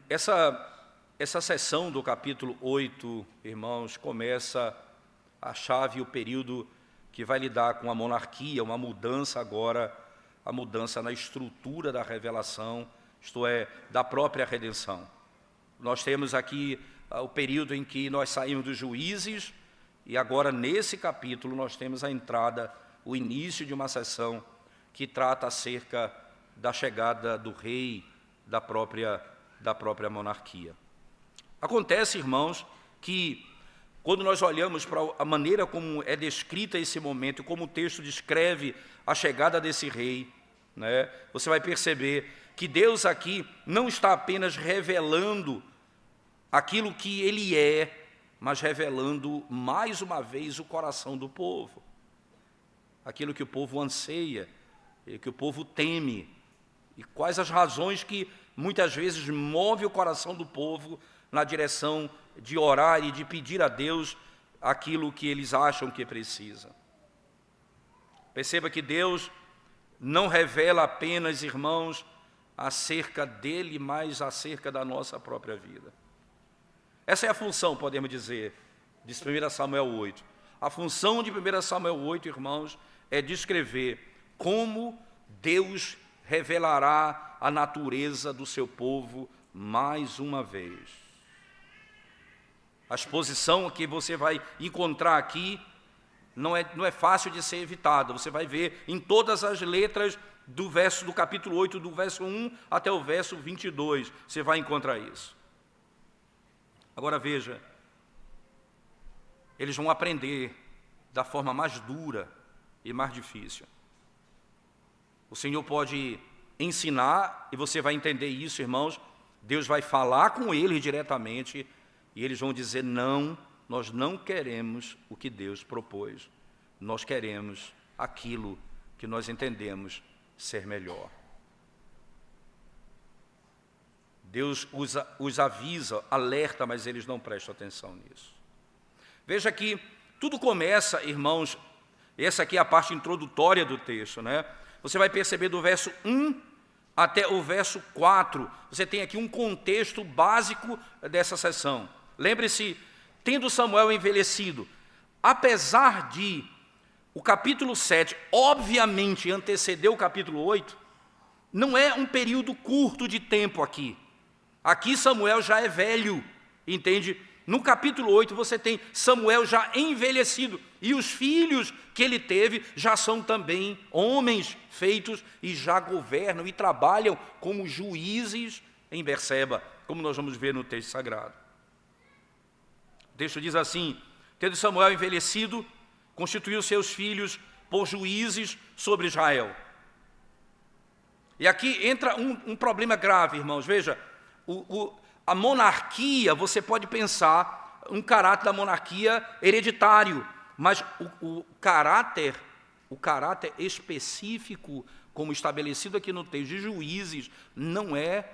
essa sessão do capítulo 8, irmãos, começa a chave, o período que vai lidar com a monarquia, uma mudança agora, a mudança na estrutura da revelação, isto é, da própria redenção. Nós temos aqui o período em que nós saímos dos juízes, e agora nesse capítulo nós temos a entrada, o início de uma sessão que trata acerca da chegada do rei, da própria monarquia. Acontece, irmãos, que quando nós olhamos para a maneira como é descrita esse momento, como o texto descreve a chegada desse rei, né, você vai perceber que Deus aqui não está apenas revelando aquilo que ele é, mas revelando mais uma vez o coração do povo, aquilo que o povo anseia, e que o povo teme, e quais as razões que muitas vezes move o coração do povo na direção de orar e de pedir a Deus aquilo que eles acham que precisa. Perceba que Deus não revela apenas, irmãos, acerca dele, mas acerca da nossa própria vida. Essa é a função, podemos dizer, de 1 Samuel 8. A função de 1 Samuel 8, irmãos, é descrever como Deus revelará a natureza do seu povo mais uma vez. A exposição que você vai encontrar aqui não é fácil de ser evitada. Você vai ver em todas as letras do capítulo 8, do verso 1 até o verso 22, você vai encontrar isso. Agora veja, eles vão aprender da forma mais dura e mais difícil. O Senhor pode ensinar, e você vai entender isso, irmãos. Deus vai falar com eles diretamente, e eles vão dizer, não, nós não queremos o que Deus propôs. Nós queremos aquilo que nós entendemos ser melhor. Deus os avisa, alerta, mas eles não prestam atenção nisso. Veja que tudo começa, irmãos, essa aqui é a parte introdutória do texto, né? Você vai perceber do verso 1 até o verso 4, você tem aqui um contexto básico dessa sessão. Lembre-se, tendo Samuel envelhecido, apesar de o capítulo 7, obviamente, anteceder o capítulo 8, não é um período curto de tempo aqui. Aqui Samuel já é velho, entende? No capítulo 8 você tem Samuel já envelhecido, e os filhos que ele teve já são também homens feitos e já governam e trabalham como juízes em Berseba, como nós vamos ver no texto sagrado. O texto diz assim, tendo Samuel envelhecido, constituiu seus filhos por juízes sobre Israel. E aqui entra um problema grave, irmãos. Veja, a monarquia, você pode pensar um caráter da monarquia hereditário, mas o caráter específico, como estabelecido aqui no texto de juízes, não é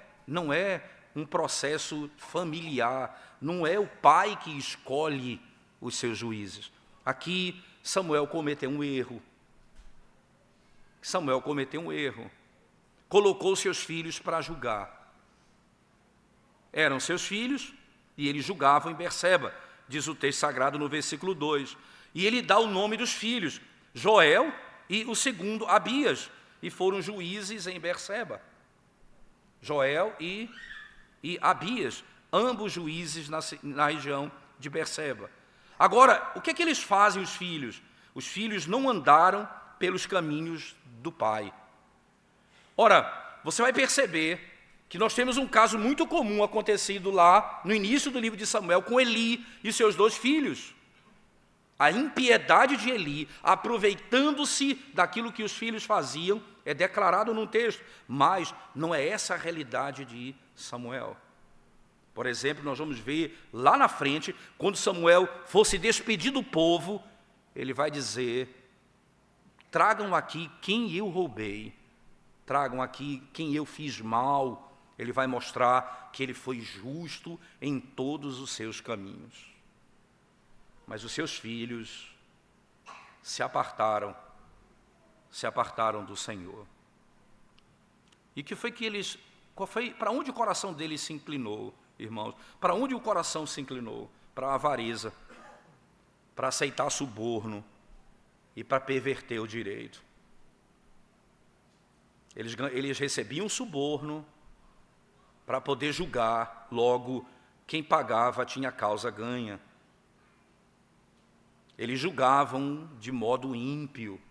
um processo familiar, não é o pai que escolhe os seus juízes. Aqui Samuel cometeu um erro. Colocou seus filhos para julgar. Eram seus filhos e eles julgavam em Berseba, diz o texto sagrado no versículo 2. E ele dá o nome dos filhos, Joel e o segundo, Abias, e foram juízes em Berseba. Joel e Abias, ambos juízes na região de Berseba. Agora, o que é que eles fazem, os filhos? Os filhos não andaram pelos caminhos do pai. Ora, você vai perceber que nós temos um caso muito comum acontecido lá no início do livro de Samuel com Eli e seus 2 filhos. A impiedade de Eli, aproveitando-se daquilo que os filhos faziam, é declarado no texto, mas não é essa a realidade de Samuel. Por exemplo, nós vamos ver lá na frente, quando Samuel fosse despedir do povo, ele vai dizer, tragam aqui quem eu roubei, tragam aqui quem eu fiz mal. Ele vai mostrar que ele foi justo em todos os seus caminhos. Mas os seus filhos se apartaram do Senhor. E que foi que eles Para onde o coração dele se inclinou, irmãos? Para onde o coração se inclinou? Para a avareza, para aceitar suborno e para perverter o direito. Eles recebiam suborno para poder julgar, logo, quem pagava tinha causa ganha. Eles julgavam de modo ímpio,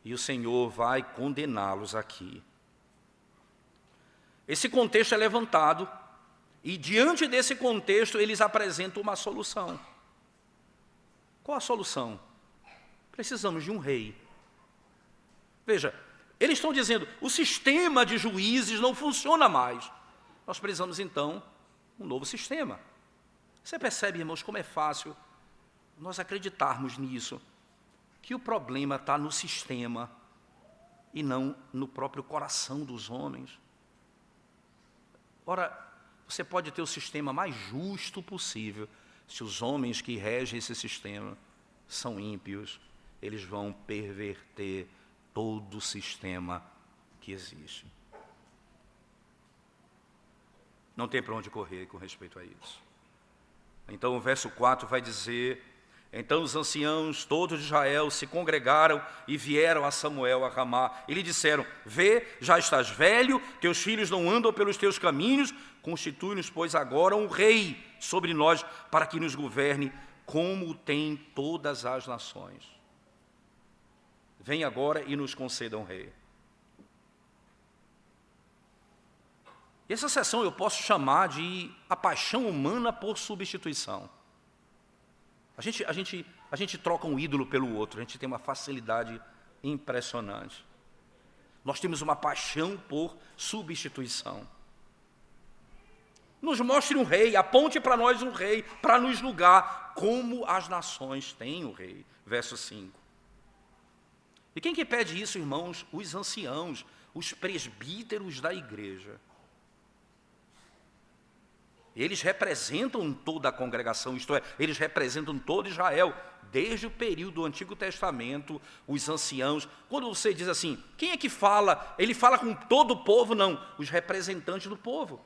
e o Senhor vai condená-los aqui. Esse contexto é levantado, e diante desse contexto eles apresentam uma solução. Qual a solução? Precisamos de um rei. Veja, eles estão dizendo, o sistema de juízes não funciona mais. Nós precisamos, então, um novo sistema. Você percebe, irmãos, como é fácil nós acreditarmos nisso, que o problema está no sistema e não no próprio coração dos homens. Ora, você pode ter o sistema mais justo possível, se os homens que regem esse sistema são ímpios, eles vão perverter todo o sistema que existe. Não tem para onde correr com respeito a isso. Então o verso 4 vai dizer, então os anciãos todos de Israel se congregaram e vieram a Samuel a Ramá. E lhe disseram, vê, já estás velho, teus filhos não andam pelos teus caminhos, constitui-nos, pois, agora um rei sobre nós, para que nos governe, como tem todas as nações. Vem agora e nos conceda um rei. E essa sessão eu posso chamar de a paixão humana por substituição. A gente troca um ídolo pelo outro, a gente tem uma facilidade impressionante. Nós temos uma paixão por substituição. Nos mostre um rei, aponte para nós um rei, para nos julgar, como as nações têm um rei. Verso 5. E quem que pede isso, irmãos? Os anciãos, os presbíteros da igreja. Eles representam toda a congregação, isto é, eles representam todo Israel, desde o período do Antigo Testamento, os anciãos. Quando você diz assim, quem é que fala? Ele fala com todo o povo? Não, os representantes do povo.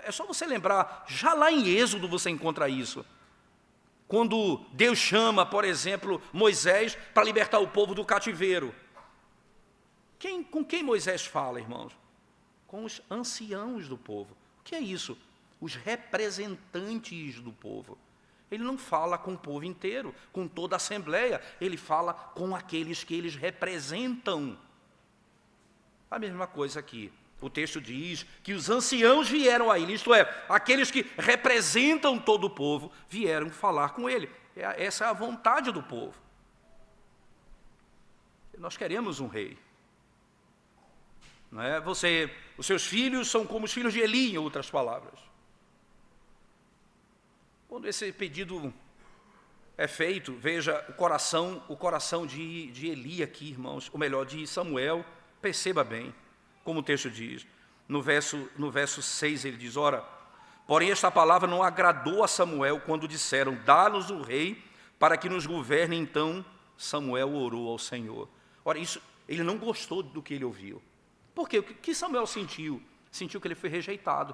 É só você lembrar, já lá em Êxodo você encontra isso. Quando Deus chama, por exemplo, Moisés para libertar o povo do cativeiro. Com quem Moisés fala, irmãos? Com os anciãos do povo. O que é isso? Os representantes do povo. Ele não fala com o povo inteiro, com toda a assembleia, ele fala com aqueles que eles representam. A mesma coisa aqui. O texto diz que os anciãos vieram a ele, isto é, aqueles que representam todo o povo, vieram falar com ele. Essa é a vontade do povo. Nós queremos um rei. Não é? Os seus filhos são como os filhos de Eli, em outras palavras. Quando esse pedido é feito, veja o coração de Eli aqui, irmãos, ou melhor, de Samuel, perceba bem, como o texto diz. No verso 6 ele diz, ora, porém esta palavra não agradou a Samuel quando disseram, dá-nos um rei para que nos governe. Então Samuel orou ao Senhor. Ora, isso, ele não gostou do que ele ouviu. Por quê? O que Samuel sentiu? Sentiu que ele foi rejeitado.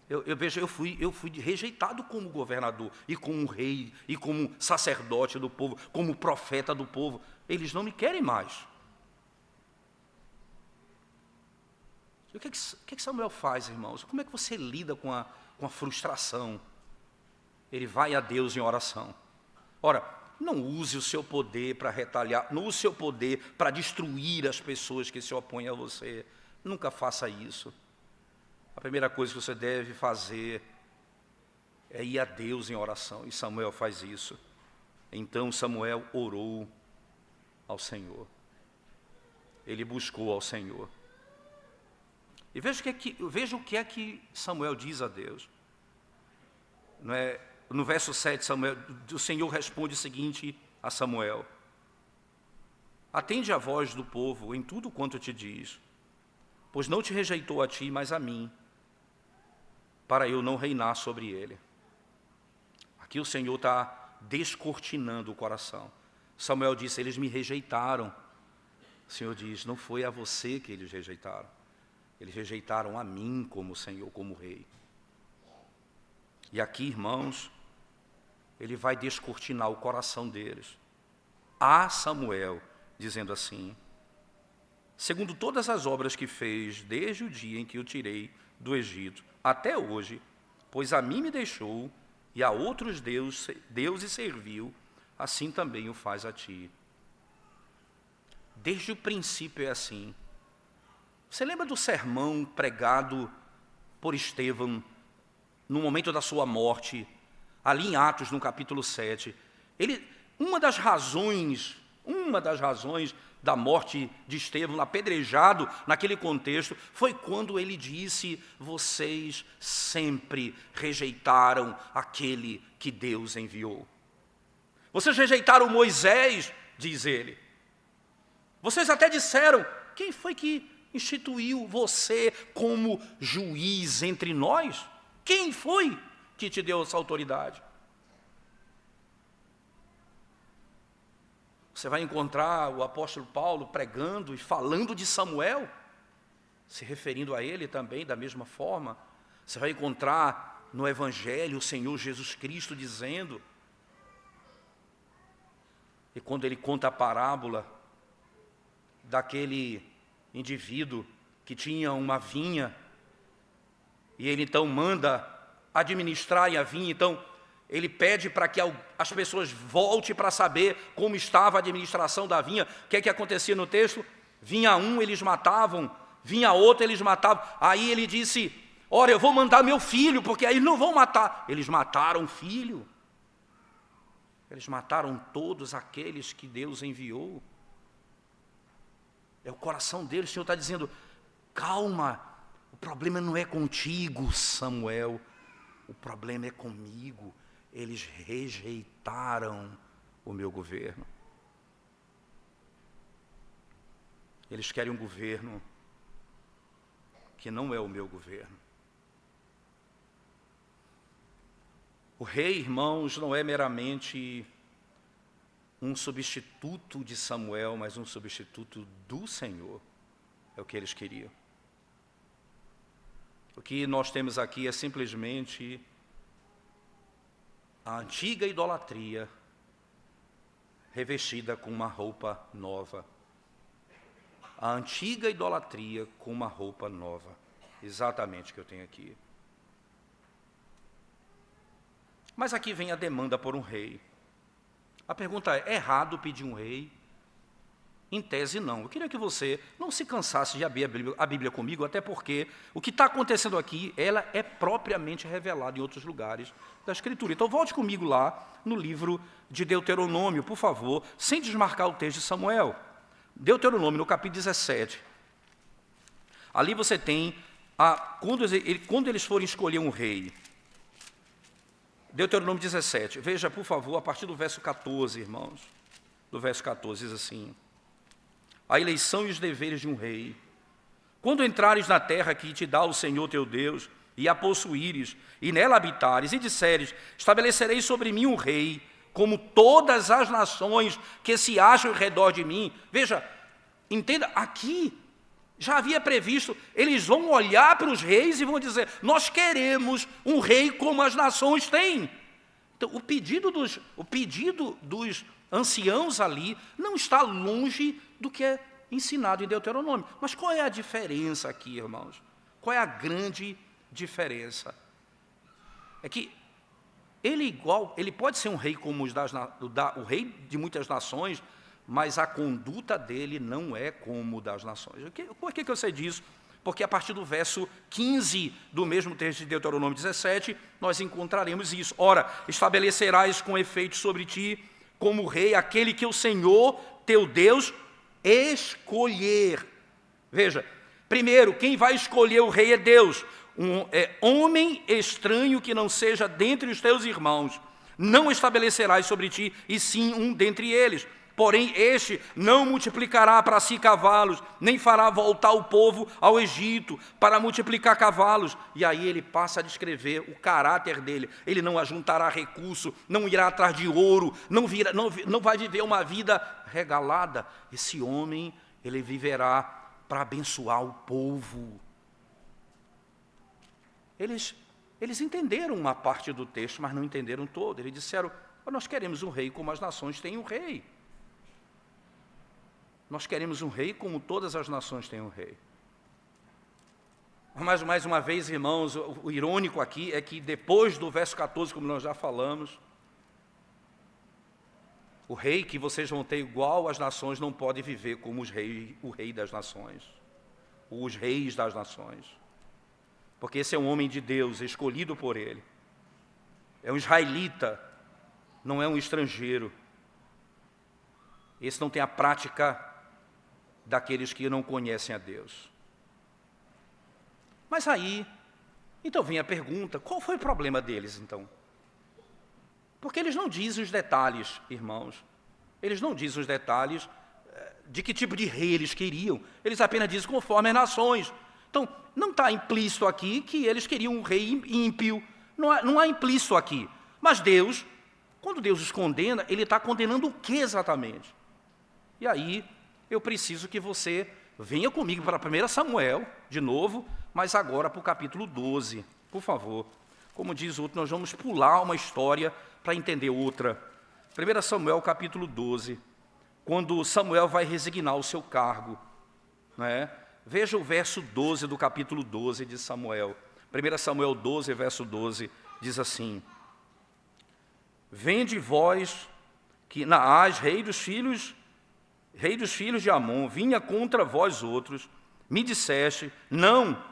Eu fui rejeitado como governador, e como rei, e como sacerdote do povo, como profeta do povo. Eles não me querem mais. E o que Samuel faz, irmãos? Como é que você lida com a frustração? Ele vai a Deus em oração. Ora, não use o seu poder para retaliar, não use o seu poder para destruir as pessoas que se opõem a você. Nunca faça isso. A primeira coisa que você deve fazer é ir a Deus em oração, e Samuel faz isso. Então Samuel orou ao Senhor. Ele buscou ao Senhor. E veja o que é que Samuel diz a Deus. Não é? No verso 7, o Senhor responde o seguinte a Samuel: atende a voz do povo em tudo quanto te diz, pois não te rejeitou a ti, mas a mim, para eu não reinar sobre ele. Aqui o Senhor está descortinando o coração. Samuel disse, eles me rejeitaram, O Senhor diz, não foi a você que eles rejeitaram a mim como Senhor, como Rei. E aqui, irmãos, ele vai descortinar o coração deles. A Samuel, dizendo assim, segundo todas as obras que fez desde o dia em que o tirei do Egito até hoje, pois a mim me deixou e a outros deuses serviu, assim também o faz a ti. Desde o princípio é assim. Você lembra do sermão pregado por Estevão no momento da sua morte, ali em Atos, no capítulo 7? Uma das razões da morte de Estevão, apedrejado naquele contexto, foi quando ele disse, vocês sempre rejeitaram aquele que Deus enviou. Vocês rejeitaram Moisés, diz ele. Vocês até disseram, quem foi que instituiu você como juiz entre nós? Quem foi que te deu essa autoridade? Você vai encontrar o apóstolo Paulo pregando e falando de Samuel, se referindo a ele também da mesma forma. Você vai encontrar no Evangelho o Senhor Jesus Cristo dizendo, e quando ele conta a parábola daquele indivíduo que tinha uma vinha, e ele então manda administrar a vinha, então ele pede para que as pessoas voltem para saber como estava a administração da vinha. O que é que acontecia no texto? Vinha um, eles matavam, vinha outro, eles matavam. Aí ele disse, ora, eu vou mandar meu filho, porque aí não vão matar. Eles mataram o filho. Eles mataram todos aqueles que Deus enviou. É o coração deles. O Senhor está dizendo, calma, o problema não é contigo, Samuel, o problema é comigo. Eles rejeitaram o meu governo. Eles querem um governo que não é o meu governo. O rei, irmãos, não é meramente um substituto de Samuel, mas um substituto do Senhor. É o que eles queriam. O que nós temos aqui é simplesmente a antiga idolatria revestida com uma roupa nova. A antiga idolatria com uma roupa nova. Exatamente o que eu tenho aqui. Mas aqui vem a demanda por um rei. A pergunta é errado pedir um rei? Em tese, não. Eu queria que você não se cansasse de abrir a Bíblia comigo, até porque o que está acontecendo aqui, ela é propriamente revelada em outros lugares da Escritura. Então, volte comigo lá no livro de Deuteronômio, por favor, sem desmarcar o texto de Samuel. Deuteronômio, no capítulo 17. Ali você tem, quando eles forem escolher um rei. Deuteronômio 17. Veja, por favor, a partir do verso 14, irmãos. Do verso 14, diz assim. A eleição e os deveres de um rei. Quando entrares na terra que te dá o Senhor teu Deus, e a possuíres, e nela habitares, e disseres, estabelecerei sobre mim um rei, como todas as nações que se acham ao redor de mim. Veja, entenda, aqui já havia previsto, eles vão olhar para os reis e vão dizer, nós queremos um rei como as nações têm. Então, o pedido dos anciãos ali não está longe do que é ensinado em Deuteronômio. Mas qual é a diferença aqui, irmãos? Qual é a grande diferença? É que ele pode ser um rei como o rei de muitas nações, mas a conduta dele não é como o das nações. Por que eu sei disso? Porque a partir do verso 15 do mesmo texto de Deuteronômio 17, nós encontraremos isso. Ora, estabelecerás com efeito sobre ti como rei aquele que o Senhor, teu Deus, escolher. Veja, primeiro, quem vai escolher o rei é Deus. Homem estranho que não seja dentre os teus irmãos. Não estabelecerás sobre ti, e sim um dentre eles. Porém, este não multiplicará para si cavalos, nem fará voltar o povo ao Egito para multiplicar cavalos. E aí ele passa a descrever o caráter dele. Ele não ajuntará recurso, não irá atrás de ouro, não vai viver uma vida regalada. Esse homem, ele viverá para abençoar o povo. Eles entenderam uma parte do texto, mas não entenderam todo. Eles disseram, nós queremos um rei como as nações têm um rei. Nós queremos um rei como todas as nações têm um rei. Mas, mais uma vez, irmãos, o irônico aqui é que depois do verso 14, como nós já falamos, o rei que vocês vão ter igual às nações não pode viver como o rei das nações, os reis das nações. Porque esse é um homem de Deus, escolhido por ele. É um israelita, não é um estrangeiro. Esse não tem a prática daqueles que não conhecem a Deus. Mas aí, então vem a pergunta, qual foi o problema deles, então? Porque eles não dizem os detalhes, irmãos. Eles não dizem os detalhes de que tipo de rei eles queriam. Eles apenas dizem conforme as nações. Então, não está implícito aqui que eles queriam um rei ímpio. Não há implícito aqui. Mas Deus, quando Deus os condena, Ele está condenando o que exatamente? E aí, eu preciso que você venha comigo para 1 Samuel, de novo, mas agora para o capítulo 12, por favor. Como diz o outro, nós vamos pular uma história para entender outra. 1 Samuel, capítulo 12, quando Samuel vai resignar o seu cargo, né? Veja o verso 12 do capítulo 12 de Samuel. 1 Samuel 12, verso 12, diz assim: Vende vós que Naás, rei dos filhos de Amon, vinha contra vós outros, me disseste, não,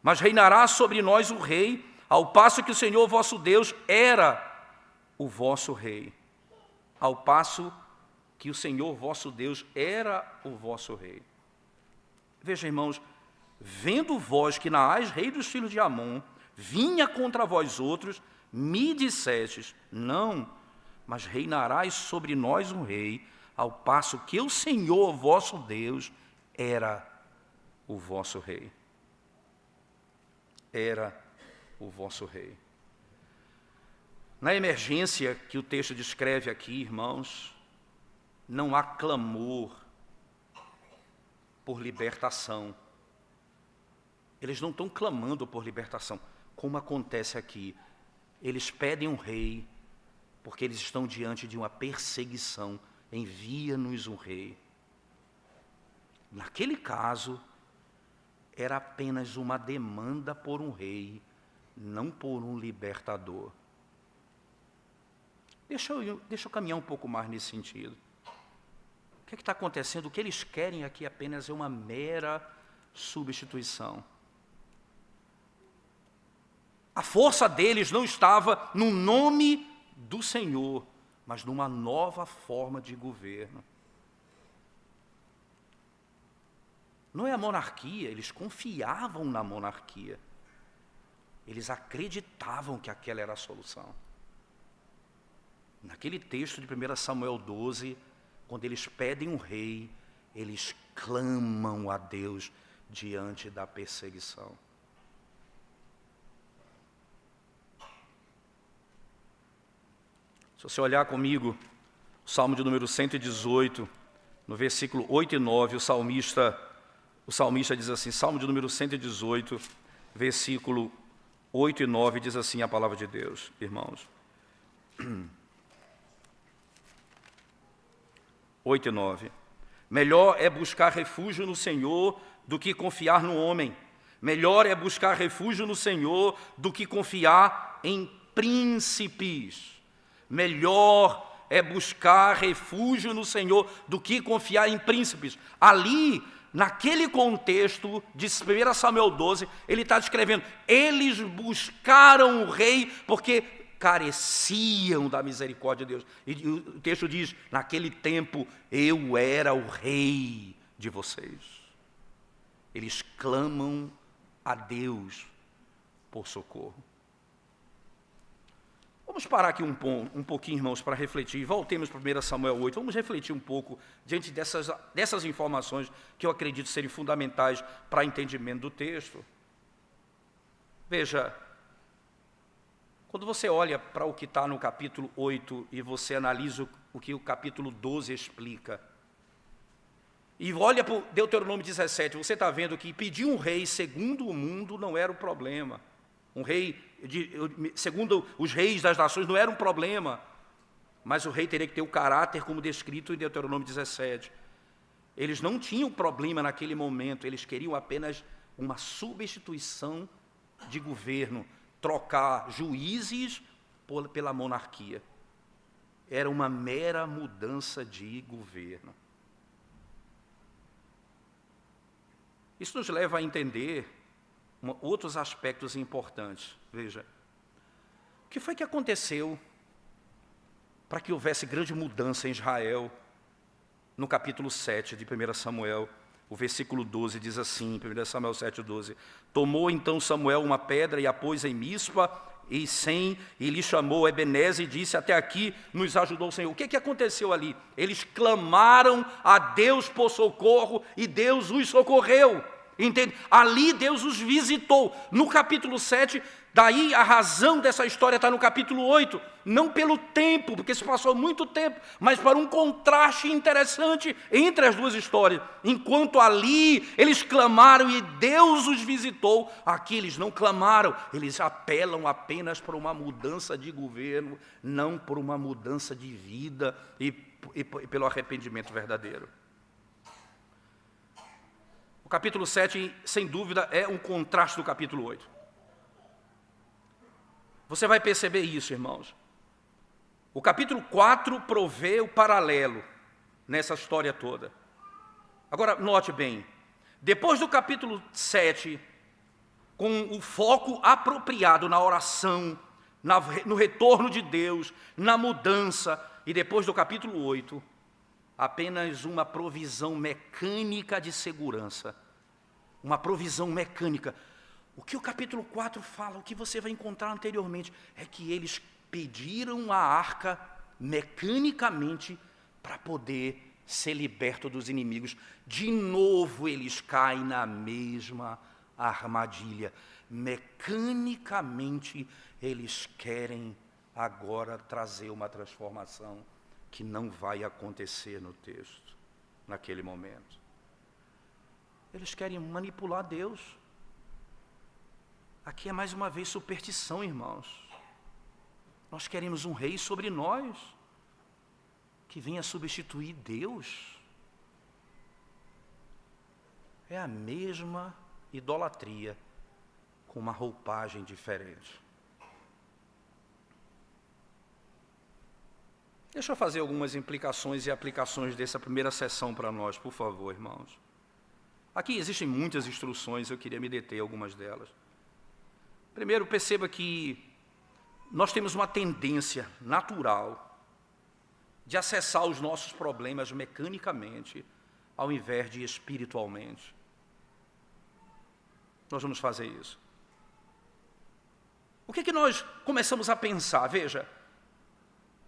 mas reinará sobre nós o rei, ao passo que o Senhor vosso Deus era o vosso rei. Ao passo que o Senhor vosso Deus era o vosso rei. Veja, irmãos, vendo vós que Naás, rei dos filhos de Amon, vinha contra vós outros, me dissestes, não, mas reinarás sobre nós um rei, ao passo que o Senhor vosso Deus era o vosso rei. Era o vosso rei. Na emergência que o texto descreve aqui, irmãos, não há clamor por libertação. Eles não estão clamando por libertação, como acontece aqui. Eles pedem um rei, porque eles estão diante de uma perseguição. Envia-nos um rei. Naquele caso, era apenas uma demanda por um rei, não por um libertador. Deixa eu caminhar um pouco mais nesse sentido. O que está acontecendo? O que eles querem aqui apenas é uma mera substituição. A força deles não estava no nome do Senhor, mas numa nova forma de governo. Não é a monarquia, eles confiavam na monarquia. Eles acreditavam que aquela era a solução. Naquele texto de 1 Samuel 12, quando eles pedem um rei, eles clamam a Deus diante da perseguição. Se você olhar comigo, o Salmo de número 118, no versículo 8 e 9, o salmista diz assim, Salmo de número 118, versículo 8 e 9, diz assim a palavra de Deus, irmãos. 8 e 9. Melhor é buscar refúgio no Senhor do que confiar no homem. Melhor é buscar refúgio no Senhor do que confiar em príncipes. Melhor é buscar refúgio no Senhor do que confiar em príncipes. Ali, naquele contexto de 1 Samuel 12, ele está descrevendo, eles buscaram o rei porque careciam da misericórdia de Deus. E o texto diz, naquele tempo, eu era o rei de vocês. Eles clamam a Deus por socorro. Vamos parar aqui um pouquinho, irmãos, para refletir. Voltemos para 1 Samuel 8. Vamos refletir um pouco diante dessas informações que eu acredito serem fundamentais para o entendimento do texto. Veja, quando você olha para o que está no capítulo 8 e você analisa o que o capítulo 12 explica, E olha para o Deuteronômio 17, você está vendo que pedir um rei segundo o mundo não era o problema. Um rei, segundo os reis das nações, não era um problema. Mas o rei teria que ter o caráter como descrito em Deuteronômio 17. Eles não tinham problema naquele momento, eles queriam apenas uma substituição de governo, trocar juízes pela monarquia. Era uma mera mudança de governo. Isso nos leva a entender outros aspectos importantes. Veja, o que foi que aconteceu para que houvesse grande mudança em Israel? No capítulo 7 de 1 Samuel, o versículo 12 diz assim, 1 Samuel 7:12, tomou então Samuel uma pedra e a pôs em Mispa e Sem, e lhe chamou Ebenezer e disse, até aqui nos ajudou o Senhor. O que aconteceu ali? Eles clamaram a Deus por socorro e Deus os socorreu. Entende? Ali Deus os visitou. No capítulo 7, daí a razão dessa história está no capítulo 8, não pelo tempo, porque se passou muito tempo, mas para um contraste interessante entre as duas histórias. Enquanto ali eles clamaram e Deus os visitou, aqui eles não clamaram, eles apelam apenas para uma mudança de governo, não por uma mudança de vida e pelo arrependimento verdadeiro. O capítulo 7, sem dúvida, é um contraste do capítulo 8. Você vai perceber isso, irmãos. O capítulo 4 provê o paralelo nessa história toda. Agora, note bem, depois do capítulo 7, com o foco apropriado na oração, no retorno de Deus, na mudança, e depois do capítulo 8, apenas uma provisão mecânica de segurança. Uma provisão mecânica. O que o capítulo 4 fala, o que você vai encontrar anteriormente, é que eles pediram a arca mecanicamente para poder ser liberto dos inimigos. De novo eles caem na mesma armadilha. Mecanicamente eles querem agora trazer uma transformação que não vai acontecer no texto, naquele momento. Eles querem manipular Deus. Aqui é mais uma vez superstição, irmãos. Nós queremos um rei sobre nós, que venha substituir Deus. É a mesma idolatria, com uma roupagem diferente. Deixa eu fazer algumas implicações e aplicações dessa primeira sessão para nós, por favor, irmãos. Aqui existem muitas instruções, eu queria me deter em algumas delas. Primeiro, perceba que nós temos uma tendência natural de acessar os nossos problemas mecanicamente, ao invés de espiritualmente. Nós vamos fazer isso. O que nós começamos a pensar? Veja,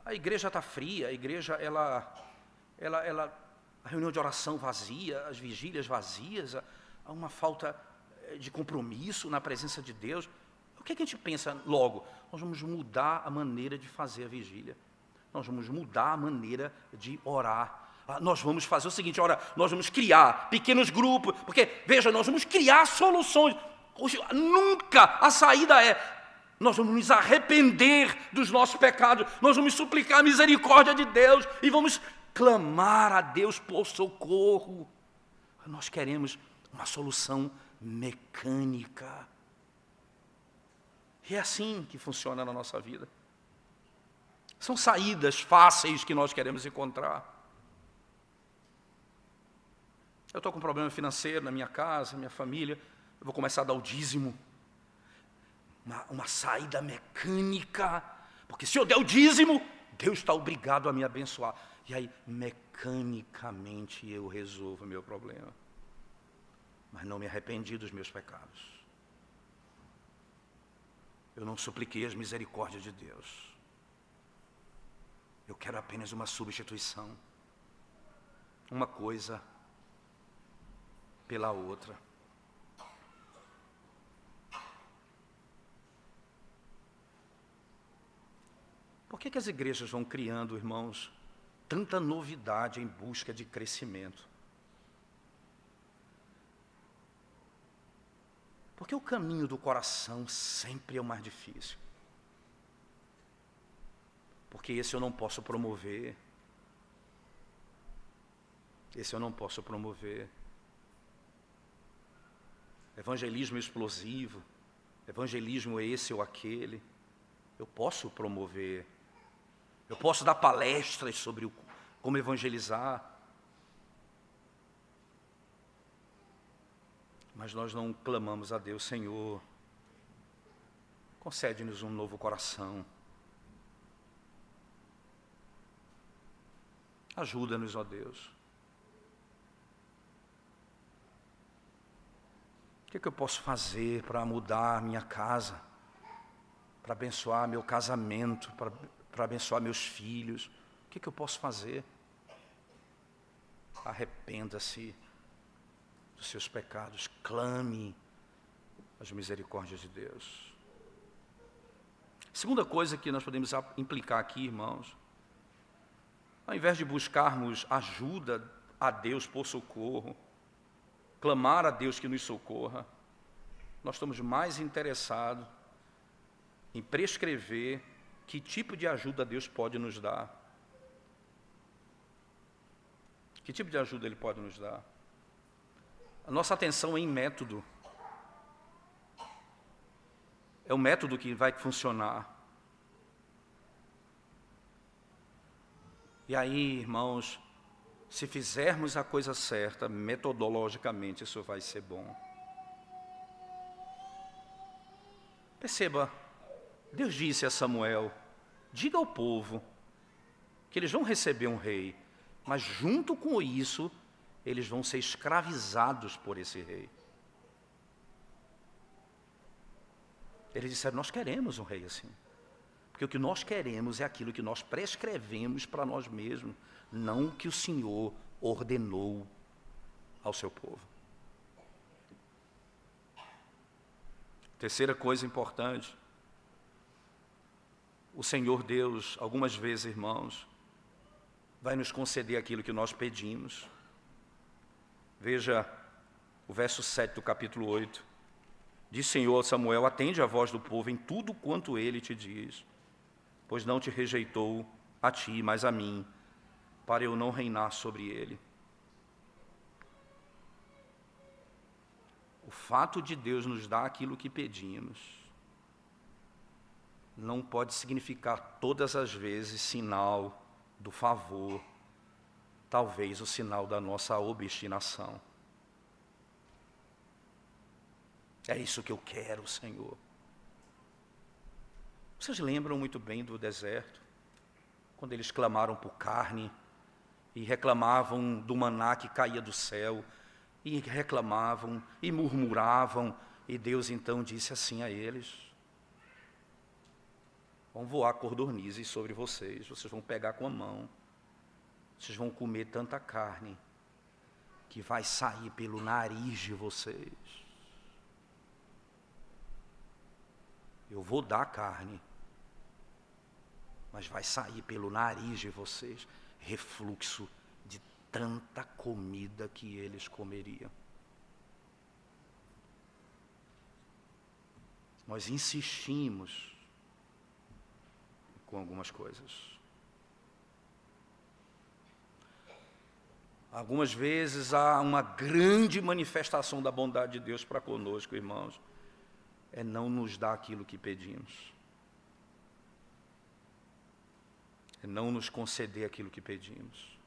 a igreja está fria, a igreja, a reunião de oração vazia, as vigílias vazias, há uma falta de compromisso na presença de Deus. O que a gente pensa logo? Nós vamos mudar a maneira de fazer a vigília. Nós vamos mudar a maneira de orar. Nós vamos fazer o seguinte, nós vamos criar pequenos grupos, porque, veja, nós vamos criar soluções. Nunca a saída é, nós vamos nos arrepender dos nossos pecados, nós vamos suplicar a misericórdia de Deus e vamos clamar a Deus por socorro. Nós queremos uma solução mecânica. E é assim que funciona na nossa vida. São saídas fáceis que nós queremos encontrar. Eu estou com um problema financeiro na minha casa, minha família, eu vou começar a dar o dízimo. Uma saída mecânica, porque se eu der o dízimo, Deus está obrigado a me abençoar. E aí, mecanicamente, eu resolvo o meu problema. Mas não me arrependi dos meus pecados. Eu não supliquei as misericórdias de Deus. Eu quero apenas uma substituição. Uma coisa pela outra. Por que as igrejas vão criando, irmãos, tanta novidade em busca de crescimento? Porque o caminho do coração sempre é o mais difícil. Porque esse eu não posso promover. Esse eu não posso promover. Evangelismo explosivo, evangelismo esse ou aquele, eu posso promover. Eu posso dar palestras sobre como evangelizar. Mas nós não clamamos a Deus: Senhor, concede-nos um novo coração. Ajuda-nos, ó Deus. O que eu posso fazer para mudar minha casa, para abençoar meu casamento, para abençoar meus filhos? O que eu posso fazer? Arrependa-se dos seus pecados, clame as misericórdias de Deus. Segunda coisa que nós podemos implicar aqui, irmãos, ao invés de buscarmos ajuda a Deus por socorro, clamar a Deus que nos socorra, nós estamos mais interessados em prescrever que tipo de ajuda Deus pode nos dar. Que tipo de ajuda Ele pode nos dar? A nossa atenção é em método. É o método que vai funcionar. E aí, irmãos, se fizermos a coisa certa, metodologicamente, isso vai ser bom. Perceba, Deus disse a Samuel: diga ao povo que eles vão receber um rei, mas junto com isso, eles vão ser escravizados por esse rei. Eles disseram: nós queremos um rei assim. Porque o que nós queremos é aquilo que nós prescrevemos para nós mesmos, não o que o Senhor ordenou ao seu povo. Terceira coisa importante: o Senhor Deus, algumas vezes, irmãos, vai nos conceder aquilo que nós pedimos. Veja o verso 7 do capítulo 8. Diz Senhor a Samuel: atende a voz do povo em tudo quanto ele te diz, pois não te rejeitou a ti, mas a mim, para eu não reinar sobre ele. O fato de Deus nos dar aquilo que pedimos não pode significar todas as vezes sinal do favor, talvez o sinal da nossa obstinação. É isso que eu quero, Senhor. Vocês lembram muito bem do deserto, quando eles clamaram por carne e reclamavam do maná que caía do céu, e reclamavam e murmuravam, e Deus então disse assim a eles: vão voar codornizes sobre vocês, vocês vão pegar com a mão, vocês vão comer tanta carne que vai sair pelo nariz de vocês. Eu vou dar carne, mas vai sair pelo nariz de vocês refluxo de tanta comida que eles comeriam. Nós insistimos com algumas coisas. Algumas vezes há uma grande manifestação da bondade de Deus para conosco, irmãos, é não nos dar aquilo que pedimos. É não nos conceder aquilo que pedimos.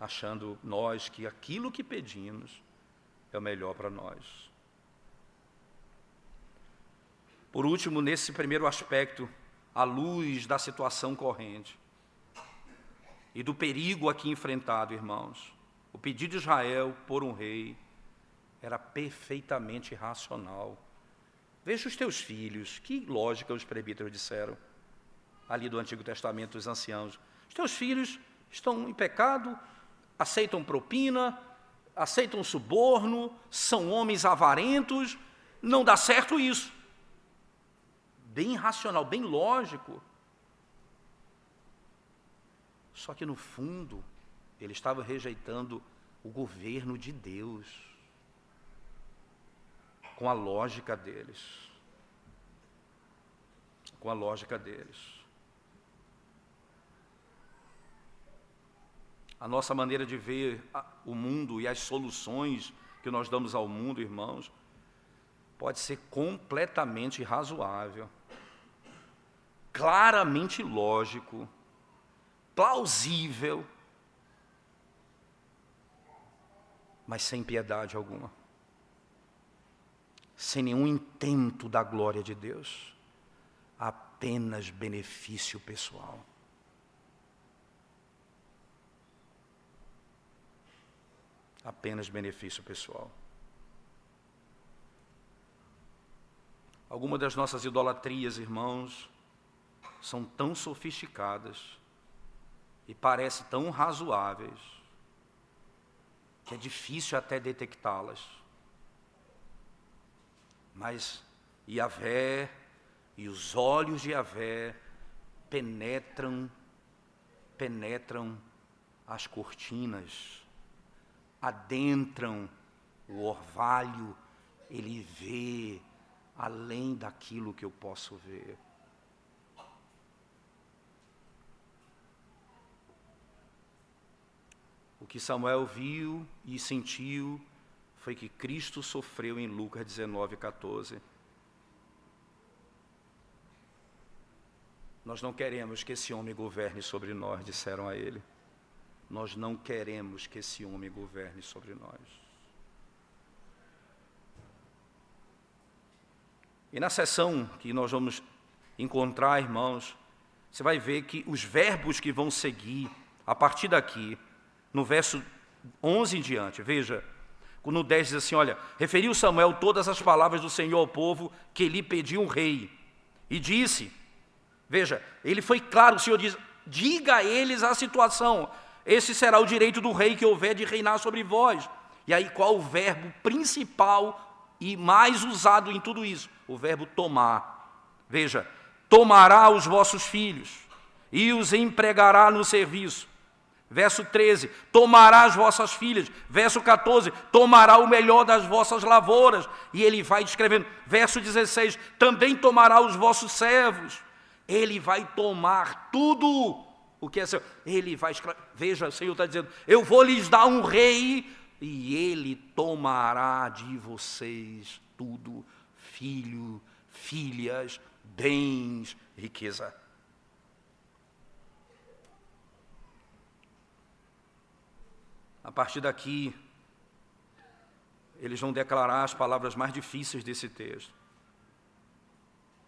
Achando nós que aquilo que pedimos é o melhor para nós. Por último, nesse primeiro aspecto, à luz da situação corrente e do perigo aqui enfrentado, irmãos, o pedido de Israel por um rei era perfeitamente racional. Veja os teus filhos, que lógica os presbíteros disseram, ali do Antigo Testamento, os anciãos. Os teus filhos estão em pecado, aceitam propina, aceitam suborno, são homens avarentos, não dá certo isso. Bem racional, bem lógico. Só que no fundo, ele estava rejeitando o governo de Deus. com a lógica deles. Com a lógica deles. A nossa maneira de ver o mundo e as soluções que nós damos ao mundo, irmãos, pode ser completamente razoável, claramente lógico, plausível, mas sem piedade alguma, sem nenhum intento da glória de Deus, apenas benefício pessoal. Apenas benefício pessoal. Algumas das nossas idolatrias, irmãos, são tão sofisticadas e parecem tão razoáveis que é difícil até detectá-las. Mas Yahvé e os olhos de Yahvé penetram as cortinas, adentram o orvalho, ele vê além daquilo que eu posso ver. O que Samuel viu e sentiu foi que Cristo sofreu em Lucas 19:14. Nós não queremos que esse homem governe sobre nós, disseram a ele. Nós não queremos que esse homem governe sobre nós. E na seção que nós vamos encontrar, irmãos, você vai ver que os verbos que vão seguir, a partir daqui, no verso 11 em diante, veja, no 10 diz assim, olha, referiu Samuel todas as palavras do Senhor ao povo que lhe pediu um rei, e disse, veja, ele foi claro, o Senhor diz, diga a eles a situação, esse será o direito do rei que houver de reinar sobre vós. E aí qual o verbo principal e mais usado em tudo isso? O verbo tomar. Veja, tomará os vossos filhos e os empregará no serviço. Verso 13, tomará as vossas filhas. Verso 14, tomará o melhor das vossas lavouras. E ele vai descrevendo. Verso 16, também tomará os vossos servos. Ele vai tomar tudo o que é seu. Ele vai escrever. Veja, o Senhor está dizendo, eu vou lhes dar um rei e ele tomará de vocês tudo. Filho, filhas, bens, riqueza. A partir daqui, eles vão declarar as palavras mais difíceis desse texto.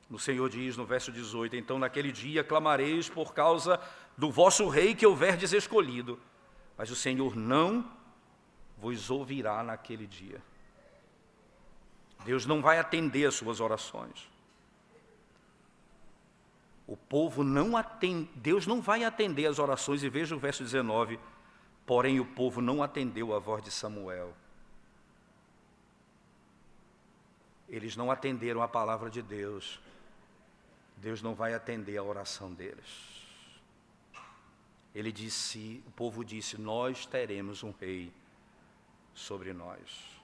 O Senhor diz no verso 18, então naquele dia clamareis por causa do vosso rei que houverdes escolhido, mas o Senhor não vos ouvirá naquele dia. Deus não vai atender as suas orações. O povo não atende, Deus não vai atender as orações, e veja o verso 19, porém o povo não atendeu a voz de Samuel. Eles não atenderam a palavra de Deus. Deus não vai atender a oração deles. Ele disse, o povo disse, nós teremos um rei sobre nós.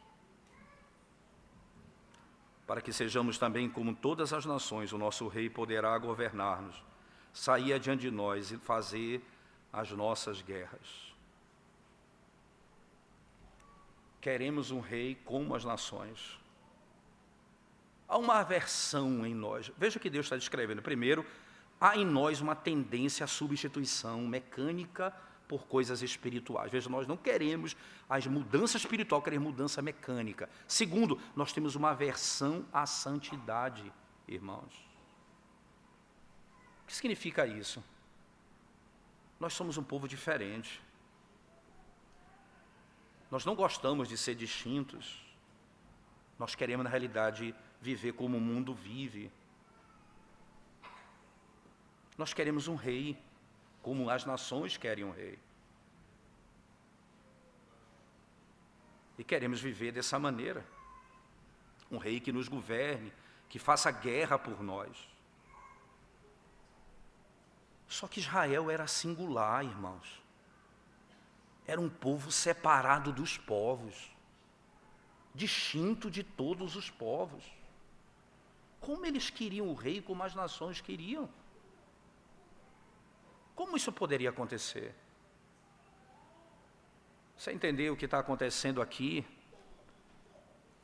Para que sejamos também como todas as nações, o nosso rei poderá governar-nos, sair adiante de nós e fazer as nossas guerras. Queremos um rei como as nações. Há uma aversão em nós. Veja o que Deus está descrevendo. Primeiro, há em nós uma tendência à substituição mecânica por coisas espirituais. Veja, nós não queremos as mudanças espirituais, queremos mudança mecânica. Segundo, nós temos uma aversão à santidade, irmãos. O que significa isso? Nós somos um povo diferente. Nós não gostamos de ser distintos. Nós queremos, na realidade, viver como o mundo vive. Nós queremos um rei, como as nações querem um rei. E queremos viver dessa maneira. Um rei que nos governe, que faça guerra por nós. Só que Israel era singular, irmãos. Era um povo separado dos povos. distinto de todos os povos. Como eles queriam o rei, como as nações queriam? Como isso poderia acontecer? Você entendeu o que está acontecendo aqui?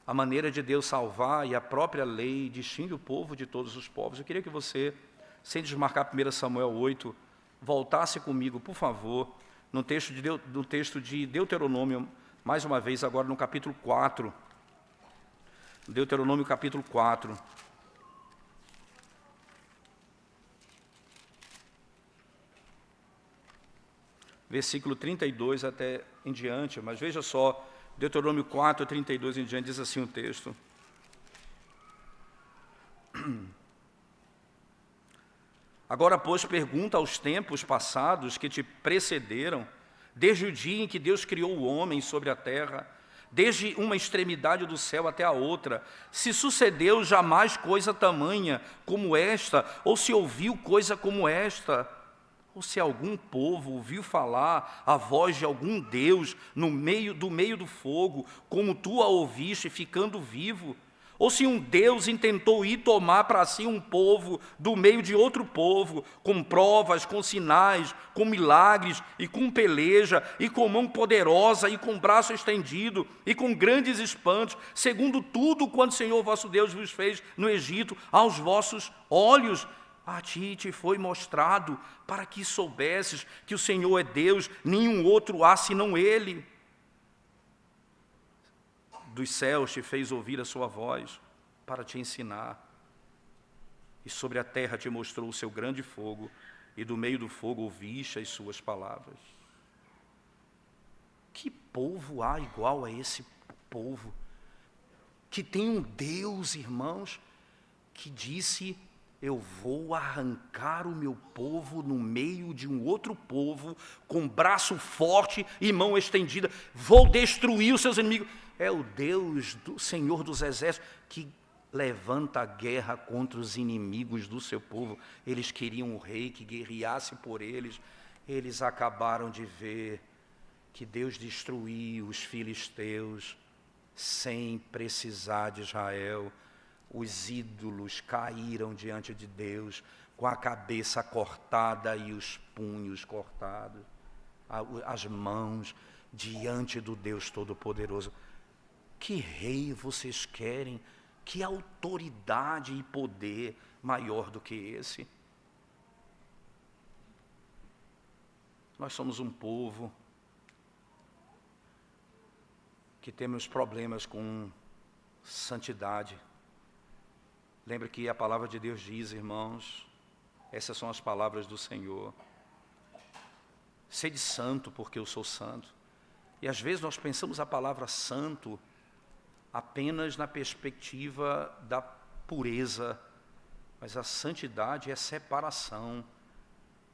A maneira de Deus salvar e a própria lei distingue o povo de todos os povos. Eu queria que você, sem desmarcar 1 Samuel 8, voltasse comigo, por favor, no texto de Deuteronômio, mais uma vez, agora no capítulo 4. Deuteronômio capítulo 4. Versículo 32 até em diante, mas veja só, Deuteronômio 4, 32 em diante, diz assim o texto. Agora, pois, pergunta aos tempos passados que te precederam, desde o dia em que Deus criou o homem sobre a terra, desde uma extremidade do céu até a outra, se sucedeu jamais coisa tamanha como esta, ou se ouviu coisa como esta, ou se algum povo ouviu falar a voz de algum Deus no meio do fogo, como tu a ouviste, ficando vivo, ou se um Deus intentou ir tomar para si um povo do meio de outro povo, com provas, com sinais, com milagres, e com peleja, e com mão poderosa, e com braço estendido, e com grandes espantos, segundo tudo quanto o Senhor vosso Deus vos fez no Egito, aos vossos olhos. A ti te foi mostrado, para que soubesses que o Senhor é Deus, nenhum outro há senão Ele. Dos céus te fez ouvir a sua voz, para te ensinar. E sobre a terra te mostrou o seu grande fogo, e do meio do fogo ouviste as suas palavras. Que povo há igual a esse povo? Que tem um Deus, irmãos, que disse: eu vou arrancar o meu povo no meio de um outro povo, com braço forte e mão estendida, vou destruir os seus inimigos. É o Deus do Senhor dos Exércitos que levanta a guerra contra os inimigos do seu povo. Eles queriam um rei que guerreasse por eles. Eles acabaram de ver que Deus destruiu os filisteus sem precisar de Israel. Os ídolos caíram diante de Deus com a cabeça cortada e os punhos cortados, as mãos diante do Deus Todo-Poderoso. Que rei vocês querem? Que autoridade e poder maior do que esse? Nós somos um povo que temos problemas com santidade. Lembre que a palavra de Deus diz, irmãos, essas são as palavras do Senhor: sede santo, porque eu sou santo. E às vezes nós pensamos a palavra santo apenas na perspectiva da pureza, mas a santidade é separação.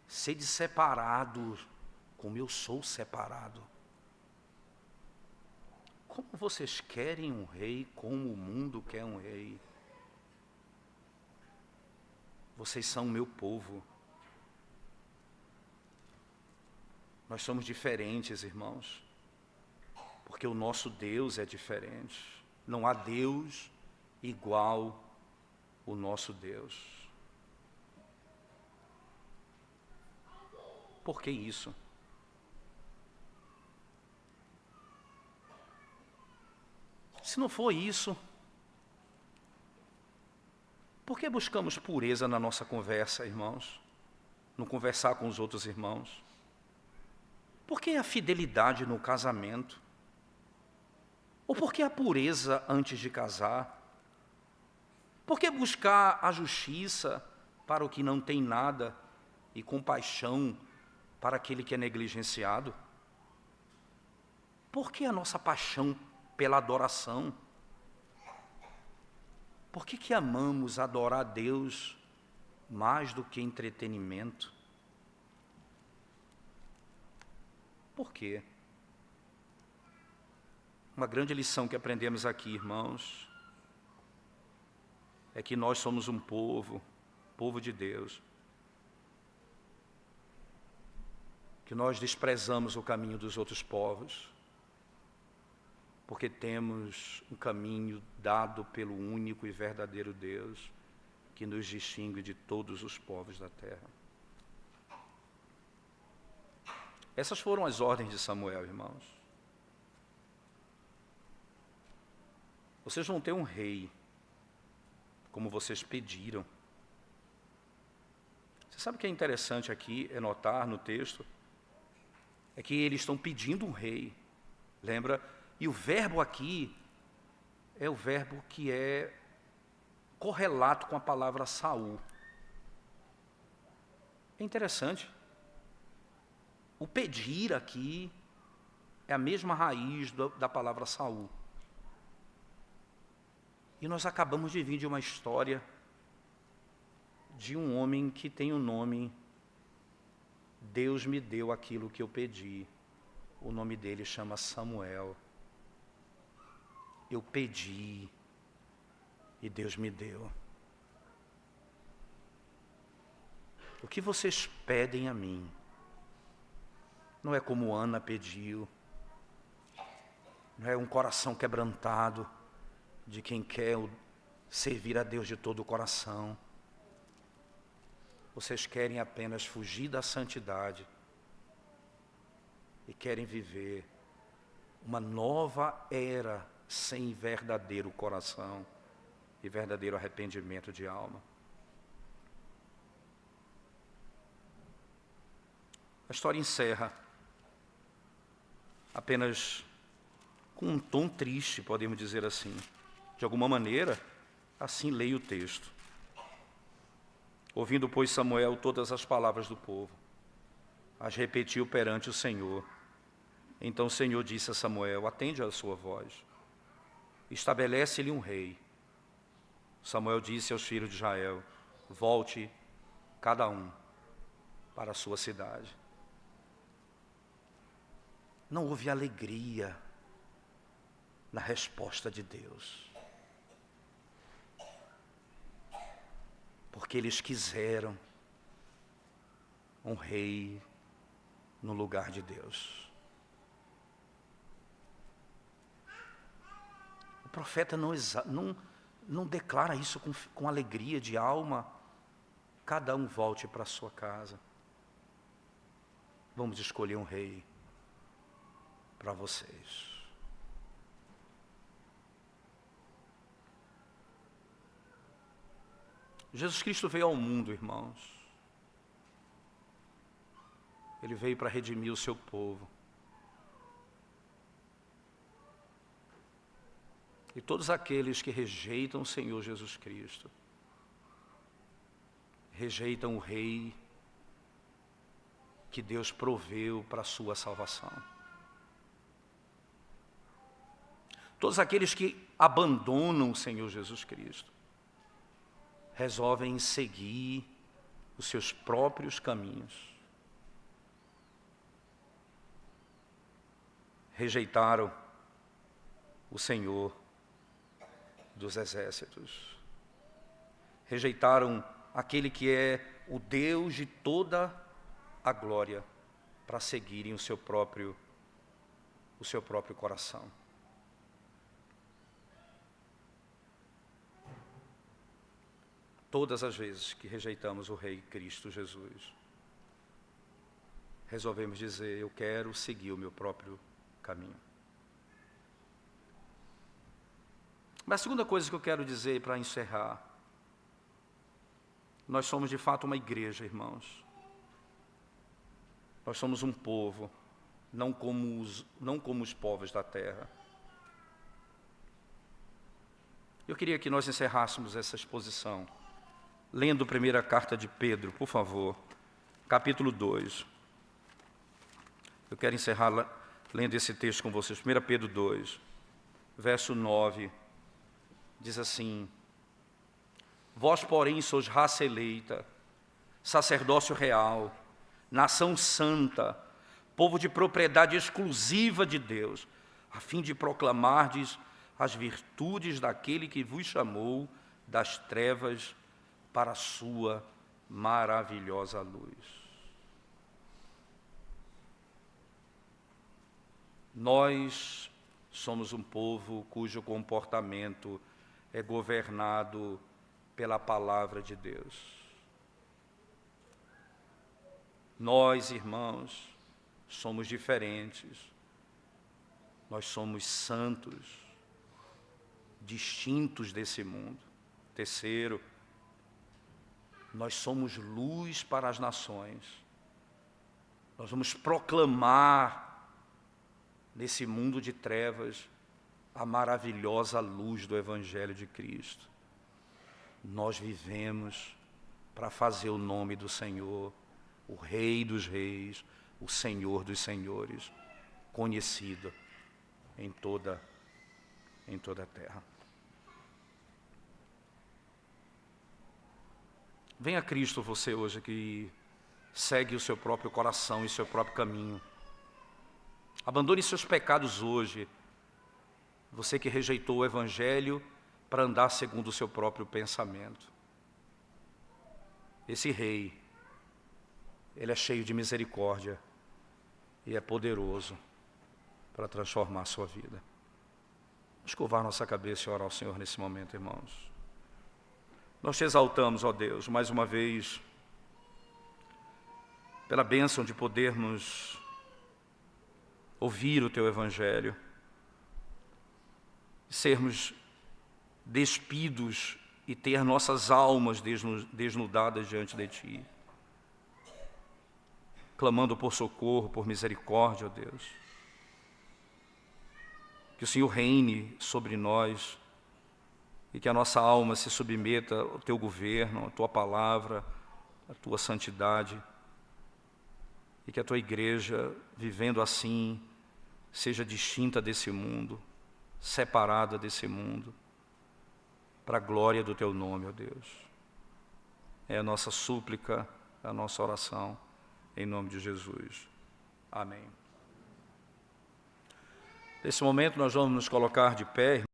Sede separado, como eu sou separado. Como vocês querem um rei, como o mundo quer um rei? Vocês são o meu povo. Nós somos diferentes, irmãos, porque o nosso Deus é diferente. Não há Deus igual o nosso Deus. Por que isso? Se não for isso, por que buscamos pureza na nossa conversa, irmãos? No conversar com os outros irmãos? Por que a fidelidade no casamento? Ou por que a pureza antes de casar? Por que buscar a justiça para o que não tem nada e compaixão para aquele que é negligenciado? Por que a nossa paixão pela adoração? Por que amamos adorar a Deus mais do que entretenimento? Por quê? Uma grande lição que aprendemos aqui, irmãos, é que nós somos um povo de Deus, que nós desprezamos o caminho dos outros povos, porque temos um caminho dado pelo único e verdadeiro Deus, que nos distingue de todos os povos da terra. Essas foram as ordens de Samuel, irmãos. Vocês vão ter um rei, como vocês pediram. Você sabe o que é interessante aqui, é notar no texto? É que eles estão pedindo um rei, lembra? E o verbo aqui é o verbo que é correlato com a palavra Saul. É interessante. O pedir aqui é a mesma raiz da palavra Saul. E nós acabamos de vir de uma história de um homem que tem o nome Deus me deu aquilo que eu pedi. O nome dele chama Samuel. Eu pedi e Deus me deu. O que vocês pedem a mim não é como Ana pediu, não é um coração quebrantado de quem quer servir a Deus de todo o coração. Vocês querem apenas fugir da santidade e querem viver uma nova era sem verdadeiro coração e verdadeiro arrependimento de alma. A história encerra apenas com um tom triste, podemos dizer assim. De alguma maneira, assim leio o texto. Ouvindo, pois, Samuel todas as palavras do povo, as repetiu perante o Senhor. Então o Senhor disse a Samuel: atende à sua voz, estabelece-lhe um rei. Samuel disse aos filhos de Israel: volte cada um para a sua cidade. Não houve alegria na resposta de Deus, porque eles quiseram um rei no lugar de Deus. O profeta não declara isso com alegria de alma. Cada um volte para a sua casa. Vamos escolher um rei para vocês. Jesus Cristo veio ao mundo, irmãos. Ele veio para redimir o seu povo. E todos aqueles que rejeitam o Senhor Jesus Cristo, rejeitam o Rei que Deus proveu para a sua salvação. Todos aqueles que abandonam o Senhor Jesus Cristo, resolvem seguir os seus próprios caminhos. Rejeitaram o Senhor dos exércitos. Rejeitaram aquele que é o Deus de toda a glória, para seguirem o seu próprio coração. Todas as vezes que rejeitamos o Rei Cristo Jesus, resolvemos dizer: eu quero seguir o meu próprio caminho. Mas a segunda coisa que eu quero dizer para encerrar: nós somos de fato uma igreja, irmãos. Nós somos um povo, não como os povos da terra. Eu queria que nós encerrássemos essa exposição lendo a primeira carta de Pedro, por favor, capítulo 2. Eu quero encerrar lendo esse texto com vocês. 1 Pedro 2, verso 9, diz assim: vós, porém, sois raça eleita, sacerdócio real, nação santa, povo de propriedade exclusiva de Deus, a fim de proclamardes as virtudes daquele que vos chamou das trevas para a sua maravilhosa luz. Nós somos um povo cujo comportamento é governado pela palavra de Deus. Nós, irmãos, somos diferentes. Nós somos santos, distintos desse mundo. Terceiro, nós somos luz para as nações. Nós vamos proclamar nesse mundo de trevas a maravilhosa luz do Evangelho de Cristo. Nós vivemos para fazer o nome do Senhor, o Rei dos Reis, o Senhor dos Senhores, conhecido em toda a terra. Venha a Cristo você hoje que segue o seu próprio coração e o seu próprio caminho. Abandone seus pecados hoje, você que rejeitou o Evangelho para andar segundo o seu próprio pensamento. Esse Rei, Ele é cheio de misericórdia e é poderoso para transformar a sua vida. Vamos curvar nossa cabeça e orar ao Senhor nesse momento, irmãos. Nós te exaltamos, ó Deus, mais uma vez, pela bênção de podermos ouvir o Teu Evangelho, sermos despidos e ter nossas almas desnudadas diante de Ti, clamando por socorro, por misericórdia, ó Deus. Que o Senhor reine sobre nós e que a nossa alma se submeta ao Teu governo, à Tua palavra, à Tua santidade, e que a Tua igreja, vivendo assim, seja distinta desse mundo, separada desse mundo, para a glória do Teu nome, ó Deus. É a nossa súplica, a nossa oração, em nome de Jesus. Amém. Nesse momento nós vamos nos colocar de pé.